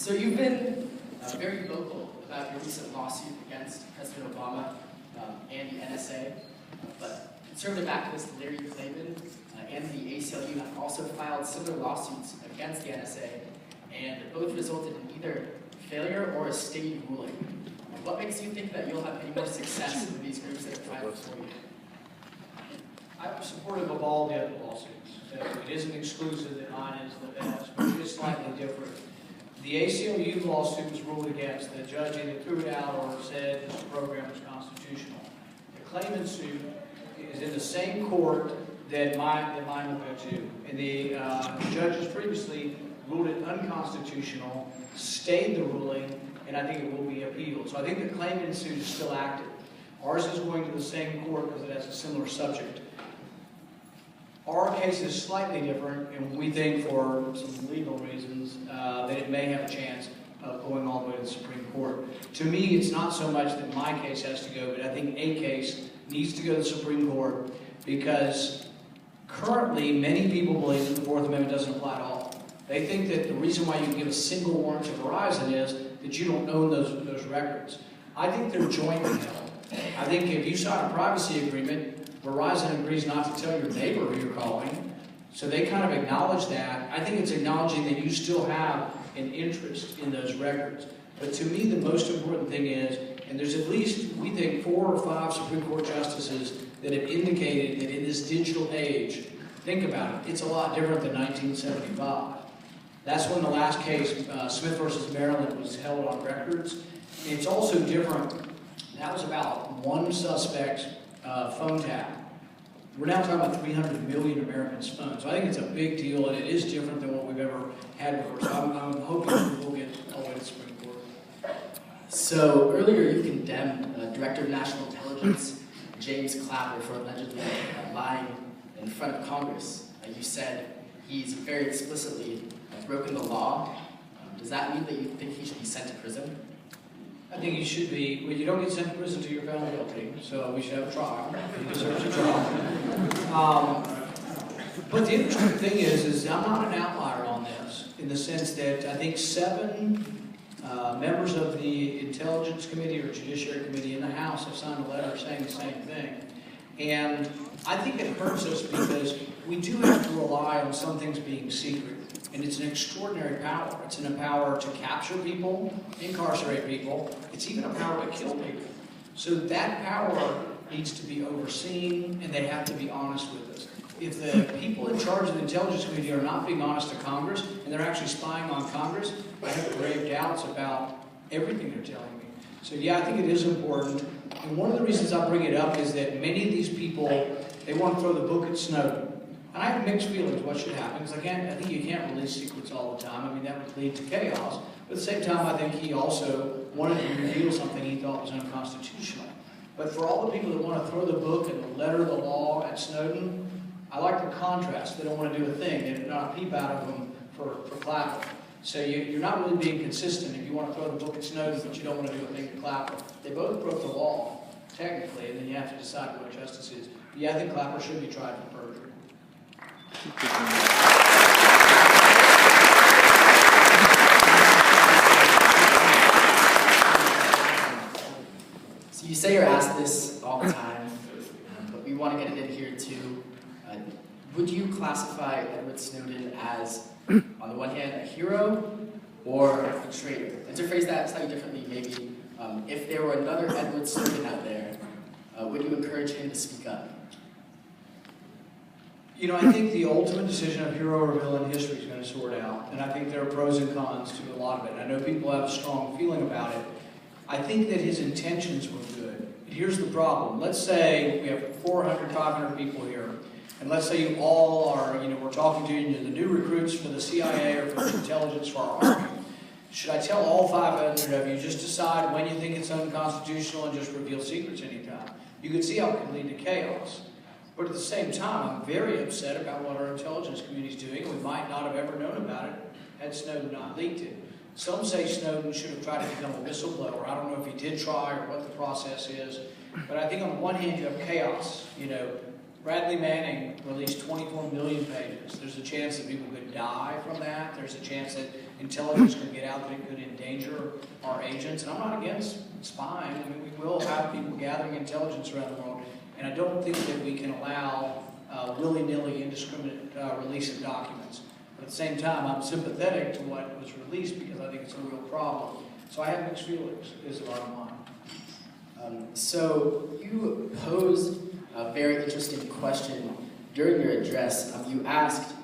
So you've been very vocal about your recent lawsuit against President Obama and the NSA, but conservative activist Larry Klayman and the ACLU have also filed similar lawsuits against the NSA, and both resulted in either failure or a stayed ruling. What makes you think that you'll have any more success with these groups that are trying before you? I'm supportive of all the other lawsuits. It isn't exclusive that mine is the best, but it is slightly different. The ACLU lawsuit was ruled against. The judge either threw it out or said this program was constitutional. The Klayman suit is in the same court that mine will go to. And the judges previously ruled it unconstitutional, stayed the ruling, and I think it will be appealed. So I think the Klayman suit is still active. Ours is going to the same court because it has a similar subject. Our case is slightly different, and we think for some legal reasons that it may have a chance of going all the way to the Supreme Court. To me, it's not so much that my case has to go, but I think a case needs to go to the Supreme Court because currently many people believe that the Fourth Amendment doesn't apply at all. They think that the reason why you can give a single warrant to Verizon is that you don't own those records. I think they're jointly held. I think if you sign a privacy agreement, Verizon agrees not to tell your neighbor who you're calling, so they kind of acknowledge that. I think it's acknowledging that you still have an interest in those records. But to me, the most important thing is, and there's at least, we think, 4 or 5 Supreme Court justices that have indicated that in this digital age, think about it, it's a lot different than 1975. That's when the last case, Smith versus Maryland, was held on records. And it's also different. That was about one suspect's phone tap. We're now talking about 300 million Americans' phones. So I think it's a big deal, and it is different than what we've ever had before. So I'm hoping we'll get all the way to the Supreme Court. So earlier you condemned Director of National Intelligence James Clapper for allegedly lying in front of Congress. You said he's very explicitly broken the law. Does that mean that you think he should be sent to prison? I think he should be. Well, you don't get sent to prison until you're found guilty, so we should have a trial. He deserves a trial. But the interesting thing is I'm not an outlier on this, in the sense that I think 7 members of the Intelligence Committee or Judiciary Committee in the House have signed a letter saying the same thing. And I think it hurts us because we do have to rely on some things being secret. And it's an extraordinary power. It's a power to capture people, incarcerate people. It's even a power to kill people. So that power needs to be overseen, and they have to be honest with us. If the people in charge of the Intelligence Committee are not being honest to Congress, and they're actually spying on Congress, I have grave doubts about everything they're telling me. So yeah, I think it is important. And one of the reasons I bring it up is that many of these people, they want to throw the book at Snowden. And I have mixed feelings what should happen, because I think you can't release secrets all the time. I mean, that would lead to chaos. But at the same time, I think he also wanted to reveal something he thought was unconstitutional. But for all the people that want to throw the book and the letter of the law at Snowden, I like the contrast. They don't want to do a thing. They're not a peep out of them for Clapper. So you're not really being consistent if you want to throw the book at Snowden, but you don't want to do a thing to Clapper. They both broke the law, technically, and then you have to decide what justice is. But yeah, I think Clapper should be tried for perjury. So you say you're asked this all the time, but we want to get it in here too. Would you classify Edward Snowden as, on the one hand, a hero or a traitor? And to phrase that slightly differently, maybe, if there were another Edward Snowden out there, would you encourage him to speak up? You know, I think the ultimate decision of hero or villain history is going to sort out, and I think there are pros and cons to a lot of it. I know people have a strong feeling about it. I think that his intentions were good. Here's the problem. Let's say we have 400, 500 people here, and let's say you all are, we're talking to you, and you're the new recruits for the CIA or for intelligence for our Army. Should I tell all 500 of you, just decide when you think it's unconstitutional and just reveal secrets anytime? You can see how it can lead to chaos. But at the same time, I'm very upset about what our intelligence community is doing. We might not have ever known about it had Snowden not leaked it. Some say Snowden should have tried to become a whistleblower. I don't know if he did try or what the process is. But I think on the one hand, you have chaos. Bradley Manning released 24 million pages. There's a chance that people could die from that. There's a chance that intelligence could get out that it could endanger our agents. And I'm not against spying. I mean, we will have people gathering intelligence around the world. And I don't think that we can allow willy-nilly, indiscriminate release of documents. But at the same time, I'm sympathetic to what was released because I think it's a real problem. So I have mixed feelings, is the bottom line. So you posed a very interesting question during your address. You asked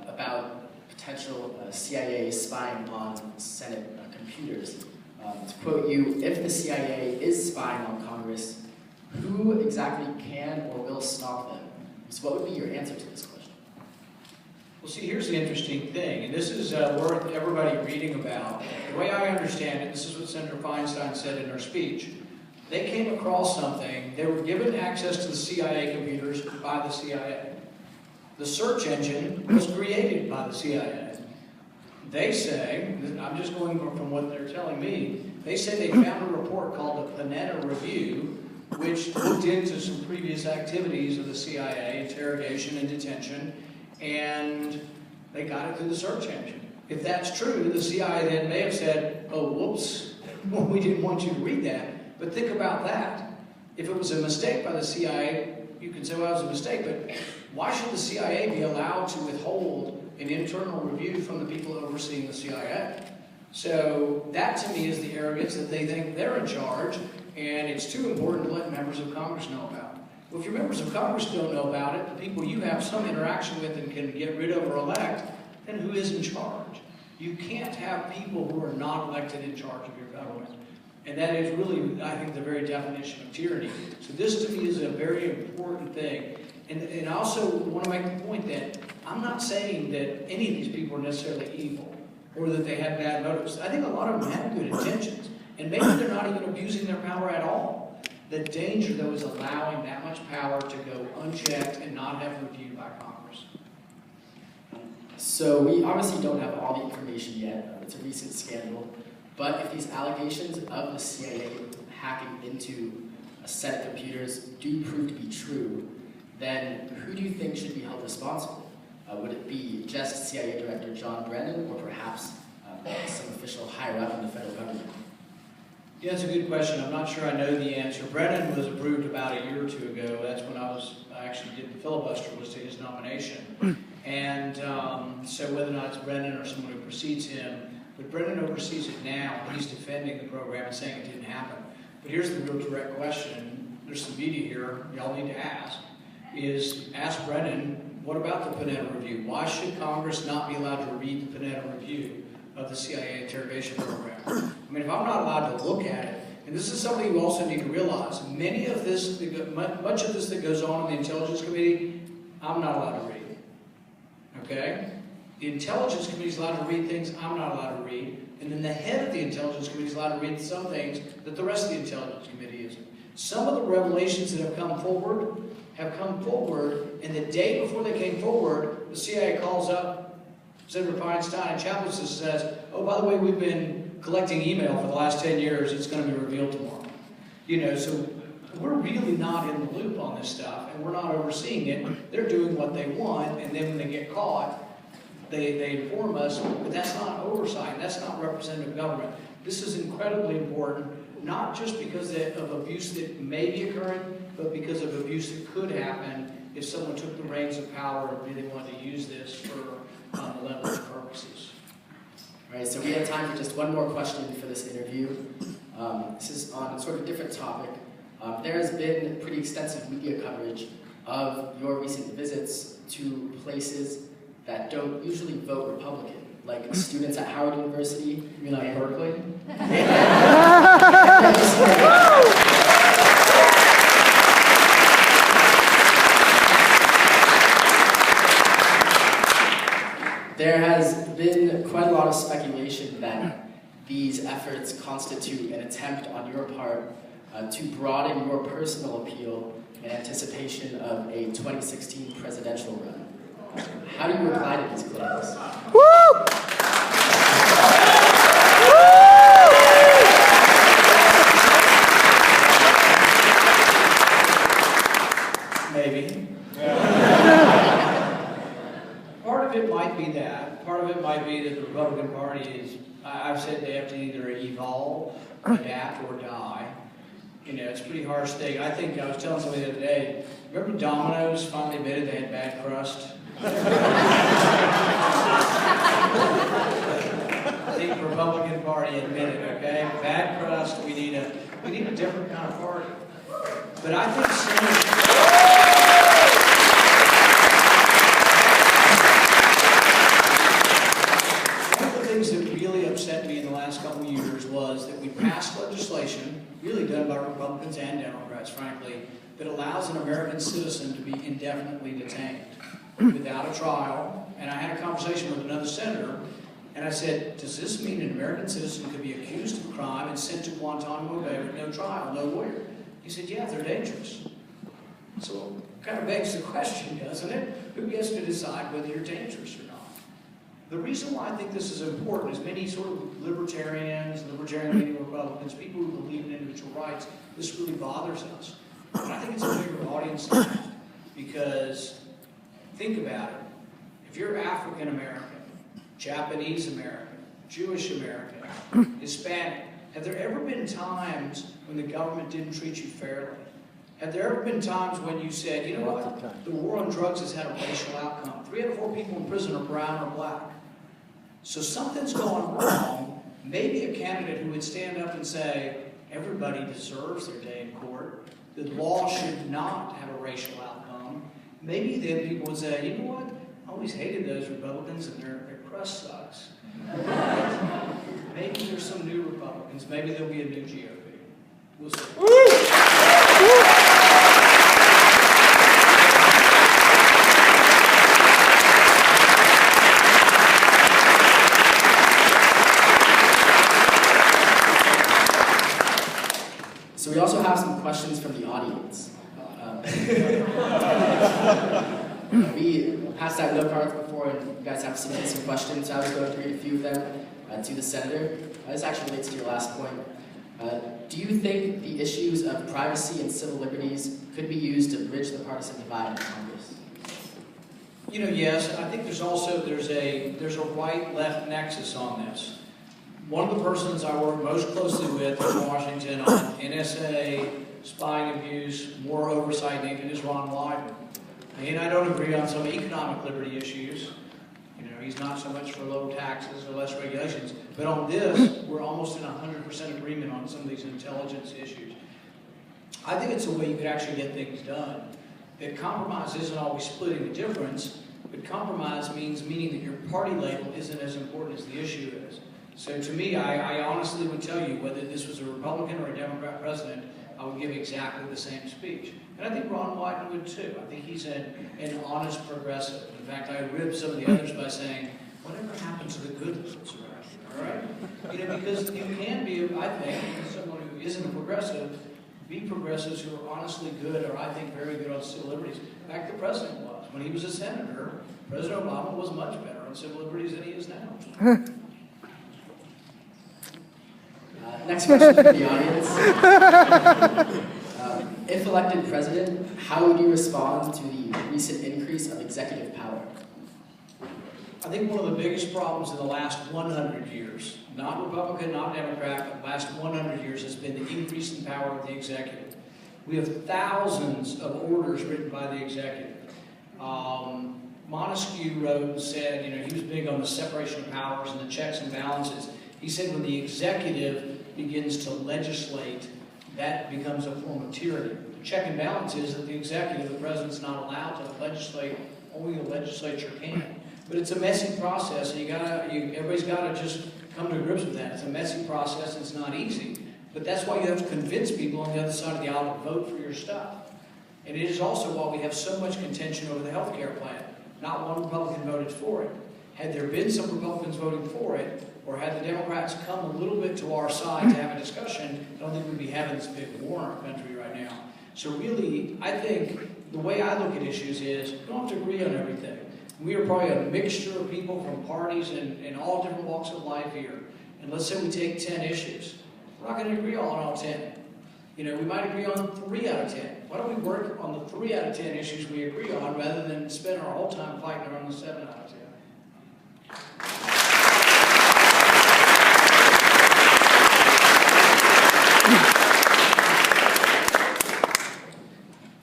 about potential CIA spying on Senate computers. To quote you, if the CIA is spying on Congress, who exactly can or will stop them? So what would be your answer to this question? Well, see, here's the interesting thing, and this is worth everybody reading about. The way I understand it, this is what Senator Feinstein said in her speech. They came across something. They were given access to the CIA computers by the CIA. The search engine was created by the CIA. They say, I'm just going from what they're telling me, they say they found a report called the Panetta Review, which looked into some previous activities of the CIA, interrogation and detention, and they got it through the search engine. If that's true, the CIA then may have said, oh, whoops, well, we didn't want you to read that. But think about that. If it was a mistake by the CIA, you could say, well, it was a mistake, but why should the CIA be allowed to withhold an internal review from the people overseeing the CIA? So that, to me, is the arrogance that they think they're in charge, and it's too important to let members of Congress know about it. Well, if your members of Congress don't know about it, the people you have some interaction with and can get rid of or elect, then who is in charge? You can't have people who are not elected in charge of your government. And that is really, I think, the very definition of tyranny. So this, to me, is a very important thing. And I also want to make the point that I'm not saying that any of these people are necessarily evil or that they have bad motives. I think a lot of them have good intentions. And maybe they're not even abusing their power at all. The danger, though, is allowing that much power to go unchecked and not have reviewed by Congress. So we obviously don't have all the information yet. It's a recent scandal. But if these allegations of the CIA hacking into Senate computers do prove to be true, then who do you think should be held responsible? Would it be just CIA Director John Brennan, or perhaps some official higher up in the federal government? Yeah, that's a good question. I'm not sure I know the answer. Brennan was approved about a year or two ago. That's when I actually did the filibuster, was to his nomination. And so whether or not it's Brennan or someone who precedes him, but Brennan oversees it now. He's defending the program and saying it didn't happen. But here's the real direct question. There's some media here y'all need to ask. Ask Brennan, what about the Panetta Review? Why should Congress not be allowed to read the Panetta Review of the CIA interrogation program? I mean, if I'm not allowed to look at it, and this is something you also need to realize, much of this that goes on in the Intelligence Committee, I'm not allowed to read. Okay? The Intelligence Committee is allowed to read things I'm not allowed to read, and then the head of the Intelligence Committee is allowed to read some things that the rest of the Intelligence Committee isn't. Some of the revelations that have come forward, and the day before they came forward, the CIA calls up Senator Feinstein and Chaplin and says, oh, by the way, we've been collecting email for the last 10 years. It's going to be revealed tomorrow. You know, so we're really not in the loop on this stuff, and we're not overseeing it. They're doing what they want, and then when they get caught, they inform us, but that's not oversight. That's not representative government. This is incredibly important, not just because of abuse that may be occurring, but because of abuse that could happen if someone took the reins of power and really wanted to use this for malevolent purposes. All right, so we have time for just one more question for this interview. This is on a sort of different topic. There has been pretty extensive media coverage of your recent visits to places that don't usually vote Republican, like students at Howard University. You mean like Berkeley? There has been quite a lot of speculation that these efforts constitute an attempt on your part to broaden your personal appeal in anticipation of a 2016 presidential run. How do you reply to these claims? Maybe. of it might be that. Part of it might be that the Republican Party is, I've said they have to either evolve, adapt, or die. You know, it's a pretty harsh thing. I think, I was telling somebody the other day, remember Domino's finally admitted they had bad crust? I think the Republican Party admitted, okay? Bad crust, we need a different kind of party. But I think one of the things that really upset me in the last couple of years was that we passed legislation, really done by Republicans and Democrats, frankly, that allows an American citizen to be indefinitely detained without a trial. And I had a conversation with another senator, and I said, does this mean an American citizen could be accused of a crime and sent to Guantanamo Bay with no trial, no lawyer? He said, yeah, they're dangerous. So it kind of begs the question, doesn't it? Who gets to decide whether you're dangerous or not? The reason why I think this is important is many sort of libertarian-leaning Republicans, people who believe in individual rights, this really bothers us. And I think it's a bigger audience than that, because think about it. If you're African American, Japanese American, Jewish American, Hispanic, have there ever been times when the government didn't treat you fairly? Have there ever been times when you said, you know what, the war on drugs has had a racial outcome. 3 out of 4 people in prison are brown or black. So something's going wrong. Maybe a candidate who would stand up and say, everybody deserves their day in court, the law should not have a racial outcome. Maybe then people would say, you know what, I always hated those Republicans and their crust sucks. Maybe there's some new Republicans. Maybe there'll be a new GOP. We'll see. So we also have some questions from the audience. We passed out note cards before, and you guys have submitted some questions. So I was going to read a few of them to the senator. This actually relates to your last point. Do you think the issues of privacy and civil liberties could be used to bridge the partisan divide in Congress? You know, yes. I think there's a right-left nexus on this. One of the persons I work most closely with in Washington on NSA, spying abuse, more oversight needed is Ron Wyden. He and I don't agree on some economic liberty issues. You know, he's not so much for low taxes or less regulations. But on this, we're almost in 100% agreement on some of these intelligence issues. I think it's a way you could actually get things done. That compromise isn't always splitting the difference, but compromise meaning that your party label isn't as important as the issue is. So to me, I honestly would tell you, whether this was a Republican or a Democrat president, I would give exactly the same speech. And I think Ron Wyden would too. I think he's an honest progressive. In fact, I ribbed some of the others by saying, whatever happened to the good liberals around here, all right? You know, because you can be, I think, someone who isn't a progressive, be progressives who are honestly good, or I think very good on civil liberties. In fact, the president was. When he was a senator, President Obama was much better on civil liberties than he is now. Next question from the audience. If elected president, how would you respond to the recent increase of executive power? I think one of the biggest problems in the last 100 years, not Republican, not Democrat, but the last 100 years has been the increase in power of the executive. We have thousands of orders written by the executive. Montesquieu wrote and said, you know, he was big on the separation of powers and the checks and balances. He said when the executive begins to legislate, that becomes a form of tyranny. The check and balance is that the executive, the president's not allowed to legislate, only the legislature can. But it's a messy process, and everybody's got to just come to grips with that. It's a messy process, it's not easy. But that's why you have to convince people on the other side of the aisle to vote for your stuff. And it is also why we have so much contention over the health care plan. Not one Republican voted for it. Had there been some Republicans voting for it, or had the Democrats come a little bit to our side to have a discussion, I don't think we'd be having this big war in our country right now. So really, I think the way I look at issues is, we don't have to agree on everything. We are probably a mixture of people from parties and all different walks of life here. And let's say we take 10 issues. We're not going to agree on all 10. You know, we might agree on 3 out of 10. Why don't we work on the 3 out of 10 issues we agree on rather than spend our whole time fighting around the 7 out of 10?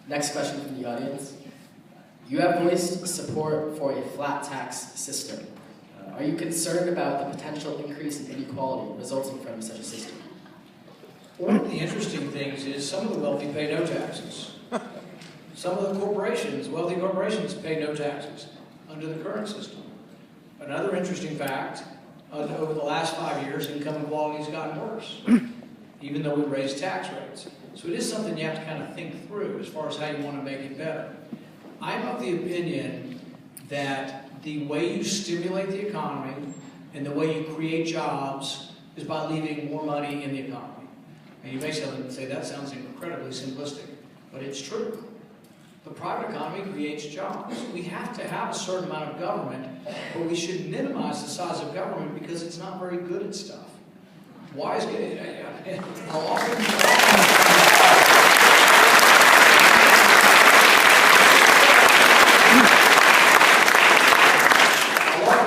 Next question from the audience. You have voiced support for a flat tax system. Are you concerned about the potential increase in inequality resulting from such a system? One of the interesting things is some of the wealthy pay no taxes. Some of the corporations, wealthy corporations, pay no taxes under the current system. Another interesting fact, over the last 5 years, income inequality has gotten worse, even though we raised tax rates. So it is something you have to kind of think through as far as how you want to make it better. I'm of the opinion that the way you stimulate the economy and the way you create jobs is by leaving more money in the economy. And you may say that sounds incredibly simplistic, but it's true. The private economy creates jobs. We have to have a certain amount of government, but we should minimize the size of government because it's not very good at stuff. Why is it? I'll often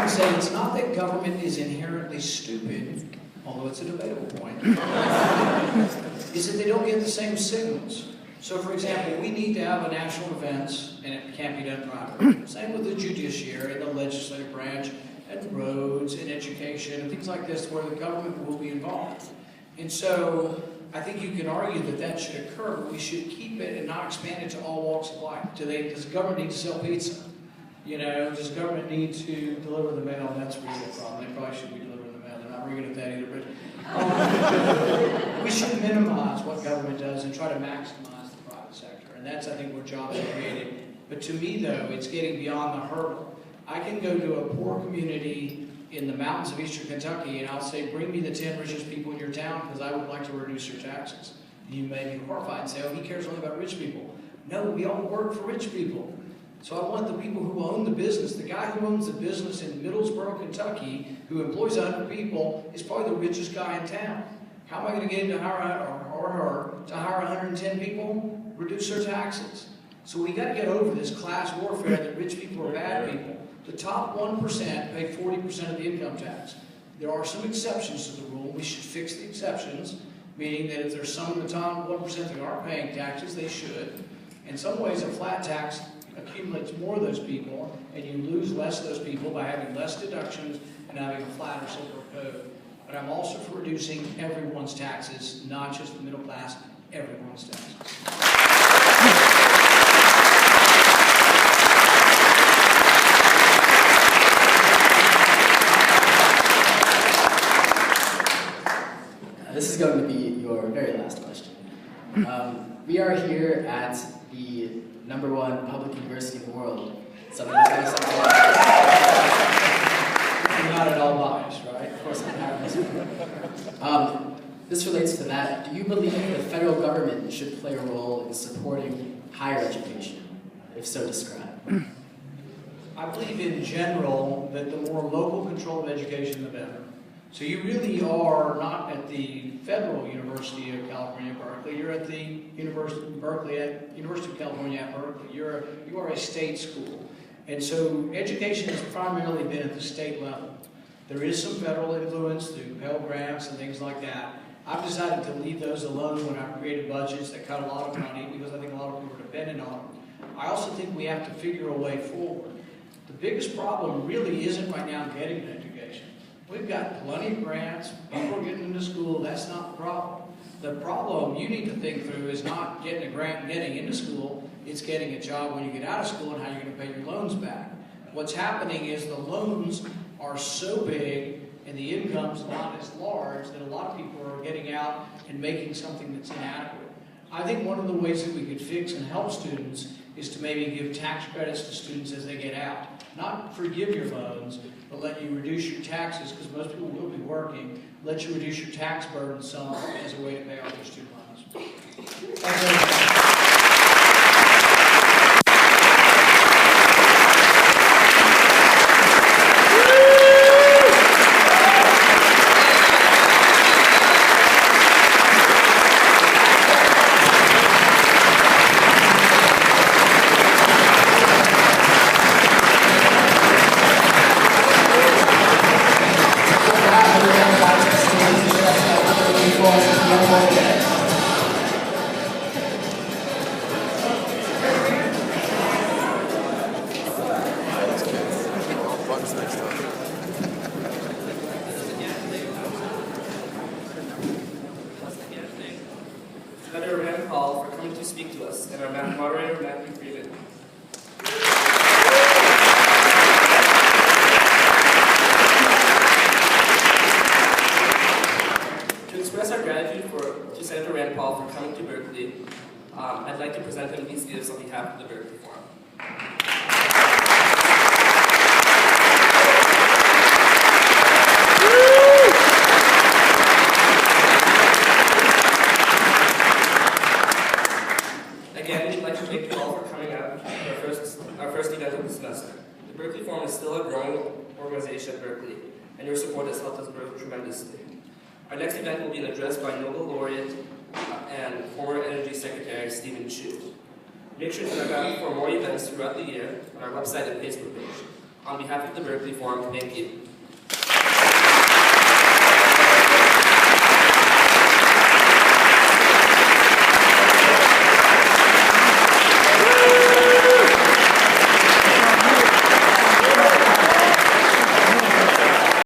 say it's not that government is inherently stupid, although it's a debatable point, is that they don't get the same signals. So, for example, we need to have a national defense, and it can't be done privately. Same with the judiciary and the legislative branch, and roads and education and things like this where the government will be involved. And so I think you can argue that that should occur, but we should keep it and not expand it to all walks of life. Does the government need to sell pizza? You know, does the government need to deliver the mail? That's really a problem. They probably shouldn't be delivering the mail. They're not really good at that either. But we should minimize what government does and try to maximize the private sector. And that's, I think, where jobs are created. But to me, though, it's getting beyond the hurdle. I can go to a poor community in the mountains of eastern Kentucky and I'll say, bring me the 10 richest people in your town because I would like to reduce your taxes. You may be horrified and say, oh, he cares only about rich people. No, we all work for rich people. So I want the people who own the business. The guy who owns the business in Middlesboro, Kentucky, who employs 100 people, is probably the richest guy in town. How am I going to get him to hire or her to hire 110 people? Reduce their taxes. So we got to get over this class warfare that rich people are bad people. The top 1% pay 40% of the income tax. There are some exceptions to the rule. We should fix the exceptions, meaning that if there's some in the top 1% that aren't paying taxes, they should. In some ways, a flat tax accumulates more of those people, and you lose less of those people by having less deductions and having a flatter, simpler code. But I'm also for reducing everyone's taxes, not just the middle class, everyone's taxes. This is going to be your very last question. We are here at the #1 public university in the world. Something that's very simple. You're not at all biased, right? Of course not. This relates to that. Do you believe the federal government should play a role in supporting higher education? If so, describe. I believe in general that the more local control of education, the better. So you really are not at the Federal University of California, Berkeley. You're at the University of Berkeley, at University of California at Berkeley. You are a state school. And so education has primarily been at the state level. There is some federal influence through Pell Grants and things like that. I've decided to leave those alone when I've created budgets that cut a lot of money because I think a lot of people are dependent on them. I also think we have to figure a way forward. The biggest problem really isn't right now getting an education. We've got plenty of grants, people are getting into school, that's not the problem. The problem you need to think through is not getting a grant and getting into school, it's getting a job when you get out of school and how you're going to pay your loans back. What's happening is the loans are so big and the income's not as large that a lot of people are getting out and making something that's inadequate. I think one of the ways that we could fix and help students is to maybe give tax credits to students as they get out. Not forgive your loans, but let you reduce your taxes, because most people will be working, let you reduce your tax burden some as a way to pay off your student loans. Thanks, I'd like to present him these gifts on behalf of the Berkeley Forum. Again, we'd like to thank you all for coming out to our first event of the semester. The Berkeley Forum is still a growing organization at Berkeley, and your support has helped us grow tremendously. Our next event will be an address by Nobel laureate and former Energy Secretary Stephen Chu. Make sure to check out for more events throughout the year on our website and Facebook page. On behalf of the Berkeley Forum, thank you.